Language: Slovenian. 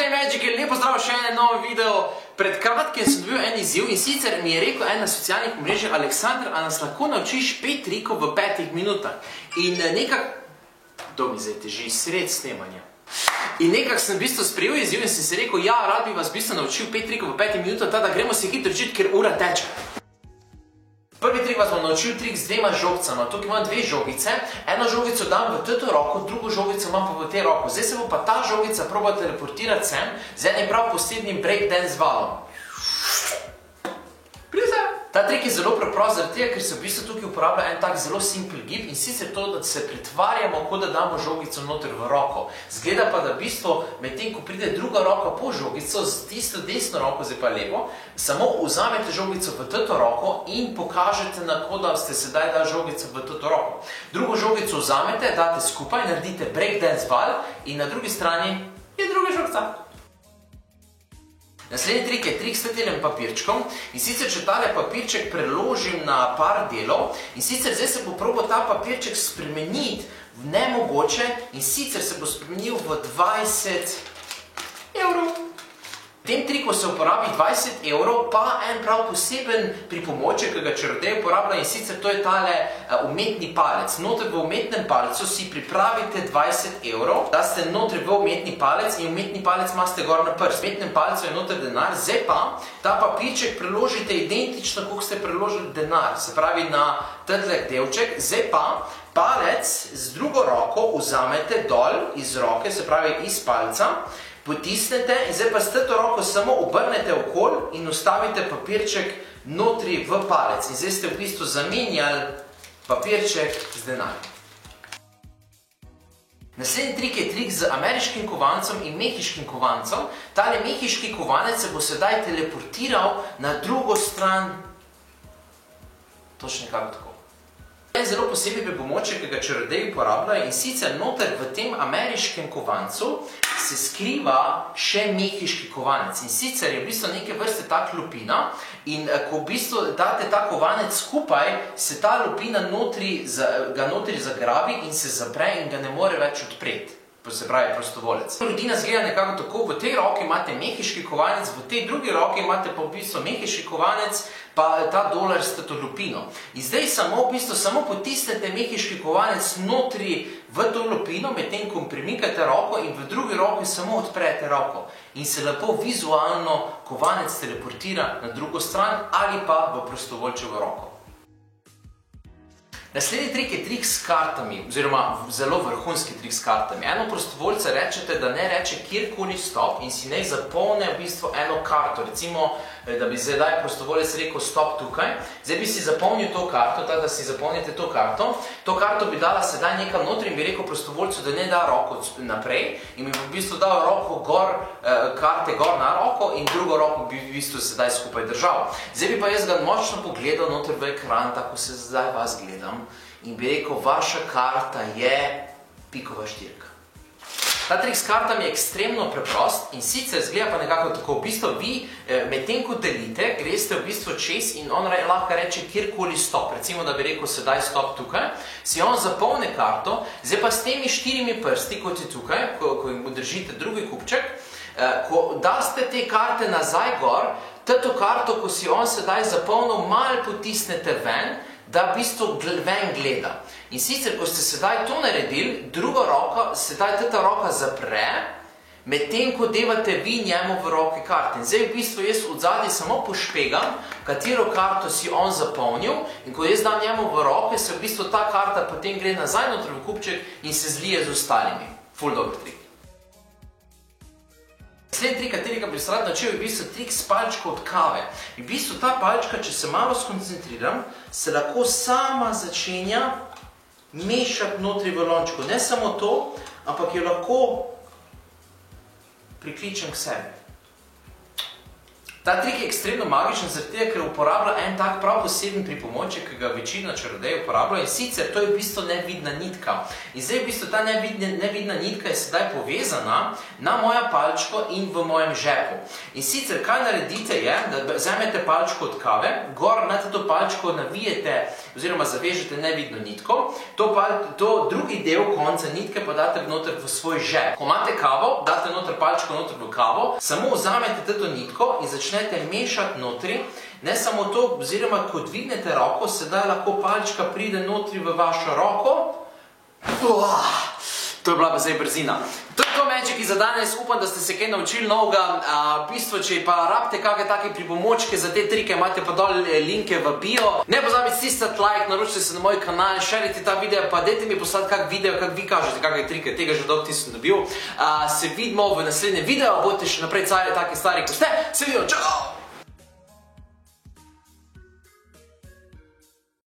Hey Magic, lepo zdrav, še en nov video. Pred kratkim sem dobil en izziv in sicer mi je rekel en na socialnih mrežah: Aleksandr, a nas lahko naučiš 5 trikov v 5 minutah? In kdo mi zdaj teži sred snemanja? In nekako sem v bistvu sprejel izziv in sem si rekel: ja, rad bi vas v bistvu naučil 5 trikov v 5 minutah, da gremo se hitro učiti, ker ura teče. Prvi trik vas bom naučil trik z 2 žogicama. Tukaj imam 2 žogice. Eno žogico dam v to roko, drugo žogico imam pa v te roko. Zdaj se bo pa ta žogica proba teleportirati sem z enim prav posebnim breakdance valom. Ta trik je zelo preprost, zaradi tega, ker se v bistvu tukaj uporablja en tak zelo simpel gib in sicer to, da se pretvarjamo, kot da damo žogico noter v roko. Zgleda pa, da v bistvu medtem, ko pride druga roka po žogico, z tisto desno roko, zdaj pa lepo, samo vzamete žogico v to roko in pokažete, kot da ste sedaj dali žogico v to roko. Drugo žogico vzamete, date skupaj, naredite breakdance val in na drugi strani je druga žogica. Naslednji trik je trik s svetilnim papirčkom in sicer, če tale papirček preložim na par delov in sicer zdaj se bo probal ta papirček spremeniti v nemogoče in sicer se bo spremenil v 20 evrov. V tem triku se uporabi 20 evrov, pa en prav poseben pripomoček, ki ga čarodej uporablja in sicer to je tale umetni palec. Noter v umetnem palcu si pripravite 20 evrov, da ste noter v umetni palec in umetni palec imate gor na prst. V umetnem palcu je noter denar, zdaj pa ta papirček preložite identično, kot ste preložili denar, se pravi na tedlek delček, zdaj pa palec z drugo roko vzamete dol iz roke, se pravi iz palca, potisnete in zdaj pa s to roko samo obrnete okoli in ustavite papirček notri v palec. In zdaj ste v bistvu zamenjali papirček z denarjem. Naslednji trik je trik z ameriškim kovancem in mehiškim kovancem. Tale mehiški kovanec se bo sedaj teleportiral na drugo stran, točno nekako tako. En zelo posebej pripomoček, ki ga čarodeji uporabljajo in sicer noter v tem ameriškem kovancu se skriva še mehiški kovanec. In sicer je v bistvu neke vrste ta lupina in ko v bistvu date ta kovanec skupaj, se ta lupina ga notri zagrabi in se zapre in ga ne more več odpreti. Se pravi prostovolec. Rodina zgleda nekako tako, v tej roki imate mehiški kovanec, v tej drugi roki imate pa v bistvu mehiški kovanec, pa ta dolar s to lupino. In zdaj v bistvu samo potisnete mehiški kovanec notri v to lupino, medtem ko premikate roko in v drugi roki samo odprete roko. In se lepo vizualno kovanec teleportira na drugo stran ali pa v prostovoljčevo roko. Naslednji trik je trik s kartami, oziroma zelo vrhunski trik s kartami. Eno prostovoljca rečete, da ne reče kjerkoli stop in si ne zapolne v bistvu eno karto. Recimo, da bi zdaj prostovoljec rekel stop tukaj. Zdaj bi si zapolnil to karto, da si zapolnite to karto. To karto bi dala sedaj nekam notri in bi rekel prostovoljcu, da ne da roko naprej in bi v bistvu dal roko gor, karte gor na roko in drugo roko bi v bistvu sedaj skupaj držal. Zdaj bi pa jaz ga močno pogledal noter v ekran, tako se zdaj vas gledam. In bi rekel, vaša karta je pikova štirka. Ta trik s kartami je ekstremno preprost in sicer zgleda pa nekako tako. V bistvu vi, medtem ko delite, greste v bistvu čez in on lahko reče kjerkoli stop. Recimo, da bi rekel sedaj stop tukaj, si on zapolne karto, zdaj pa s temi 4 prsti, kot je tukaj, ko jim držite drugi kupček, ko daste te karte nazaj gor, to karto, ko si on sedaj zapolnil, malo potisnete ven, da v bistvu ven gleda. In sicer, ko ste sedaj to naredili, druga roka, sedaj ta roka zapre, medtem ko devate vi njemu v roke karte. In zdaj v bistvu jaz od zadnje samo pošpegam, katero karto si on zapolnil in ko jaz dam njemu v roke, se v bistvu ta karta potem gre nazaj notri v kupček in se zlije z ostalimi. Ful dober trik. Naslednji trik, katerega bi se rad naučil, je v bistvu trik s palčko od kave. V bistvu ta palčka, če se malo skoncentriram, se lahko sama začenja mešati notri v lončku. Ne samo to, ampak jo lahko prikličem k sebi. Ta trik je ekstremno magičen, zaradi tega, ker uporablja en tak prav poseben pripomoček, ki ga večina čarodejev uporablja, in sicer to je v bistvu nevidna nitka. In zdaj v bistvu ta nevidna nitka je sedaj povezana na mojo palčko in v mojem žepu. In sicer, kaj naredite je, da vzamete palčko od kave, gor na to palčko navijete oziroma zavežete nevidno nitko, to drugi del konca nitke pa date noter v svoj žep. Ko imate kavo, date noter palčko noter v kavo, samo vzamete to nitko in začnete mešati notri. Ne samo to, oziroma ko dvignete roko, sedaj lahko palčka pride notri v vašo roko. To je bila pa zdaj brzina. To je to Magiki za danes, upam, da ste se kaj naučili novega. V bistvu, če pa rabite kakšne take pripomočke za te trike, imate pa dol linke v bio. Ne pozabite stisniti like, naročite se na moj kanal, šerite ta video, pa dajte mi poslati kak video, kak vi kažete, kakšne trike, tega že dolgo nisem dobil. Se vidimo v naslednjem videu, bodite še naprej take stari, ko ste. Se vidimo, čau!